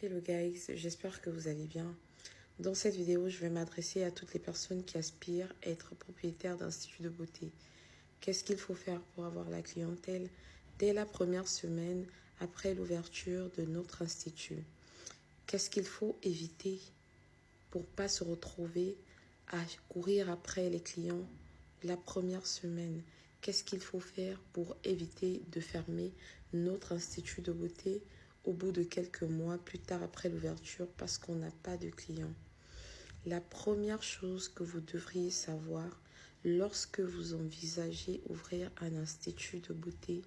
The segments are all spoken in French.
Hello guys, j'espère que vous allez bien. Dans cette vidéo, je vais m'adresser à toutes les personnes qui aspirent à être propriétaires d'instituts de beauté. Qu'est-ce qu'il faut faire pour avoir la clientèle dès la première semaine après l'ouverture de notre institut? Qu'est-ce qu'il faut éviter pour ne pas se retrouver à courir après les clients la première semaine? Qu'est-ce qu'il faut faire pour éviter de fermer notre institut de beauté au bout de quelques mois plus tard après l'ouverture parce qu'on n'a pas de clients? La première chose que vous devriez savoir lorsque vous envisagez ouvrir un institut de beauté,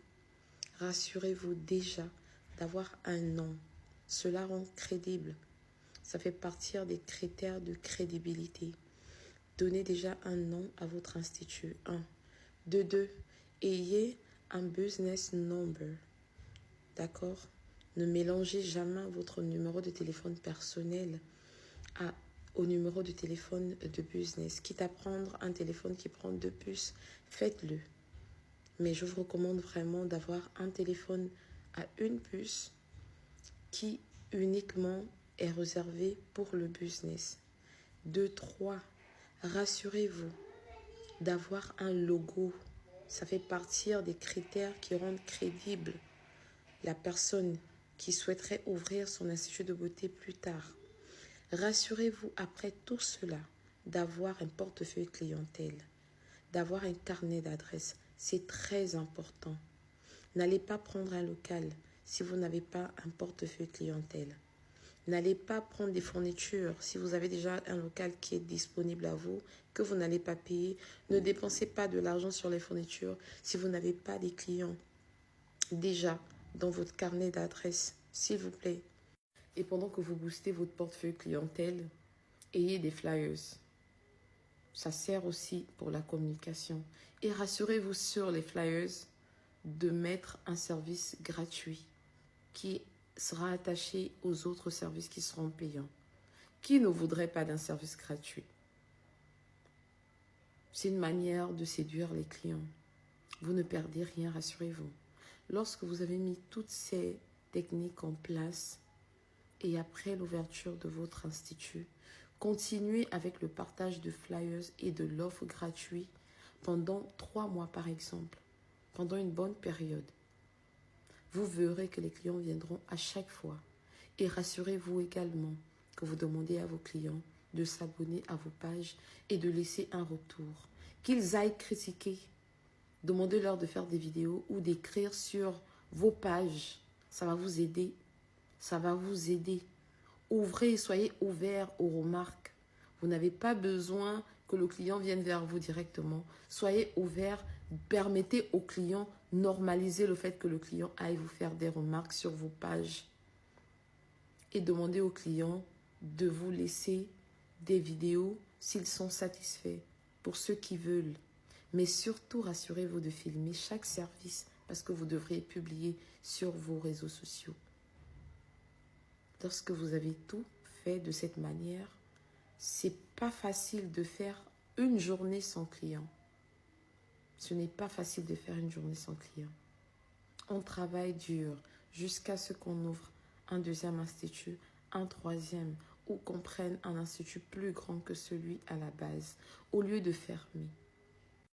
rassurez-vous déjà d'avoir un nom. Cela rend crédible. Ça fait partie des critères de crédibilité. Donnez déjà un nom à votre institut. 1. De 2. Ayez un business number. D'accord? Ne mélangez jamais votre numéro de téléphone personnel au numéro de téléphone de business. Quitte à prendre un téléphone qui prend 2 puces, faites-le. Mais je vous recommande vraiment d'avoir un téléphone à une puce qui uniquement est réservé pour le business. 2, 3. Rassurez-vous d'avoir un logo. Ça fait partie des critères qui rendent crédible la personne qui souhaiterait ouvrir son institut de beauté plus tard. Rassurez-vous après tout cela d'avoir un portefeuille clientèle, d'avoir un carnet d'adresses. C'est très important. N'allez pas prendre un local si vous n'avez pas un portefeuille clientèle. N'allez pas prendre des fournitures si vous avez déjà un local qui est disponible à vous, que vous n'allez pas payer. Ne dépensez pas de l'argent sur les fournitures si vous n'avez pas des clients déjà dans votre carnet d'adresses, s'il vous plaît. Et pendant que vous boostez votre portefeuille clientèle, ayez des flyers. Ça sert aussi pour la communication. Et rassurez-vous sur les flyers de mettre un service gratuit qui sera attaché aux autres services qui seront payants. Qui ne voudrait pas d'un service gratuit? C'est une manière de séduire les clients. Vous ne perdez rien, rassurez-vous. Lorsque vous avez mis toutes ces techniques en place et après l'ouverture de votre institut, continuez avec le partage de flyers et de l'offre gratuite pendant 3 mois par exemple, pendant une bonne période. Vous verrez que les clients viendront à chaque fois. Et rassurez-vous également que vous demandez à vos clients de s'abonner à vos pages et de laisser un retour. Qu'ils aillent critiquer. Demandez-leur de faire des vidéos ou d'écrire sur vos pages. Ça va vous aider. Ça va vous aider. Ouvrez, soyez ouverts aux remarques. Vous n'avez pas besoin que le client vienne vers vous directement. Soyez ouverts, permettez au client, normalisez le fait que le client aille vous faire des remarques sur vos pages. Et demandez au client de vous laisser des vidéos s'ils sont satisfaits, pour ceux qui veulent. Mais surtout, rassurez-vous de filmer chaque service parce que vous devriez publier sur vos réseaux sociaux. Lorsque vous avez tout fait de cette manière, c'est pas facile de faire une journée sans client. Ce n'est pas facile de faire une journée sans client. On travaille dur jusqu'à ce qu'on ouvre un deuxième institut, un troisième, ou qu'on prenne un institut plus grand que celui à la base, au lieu de fermer.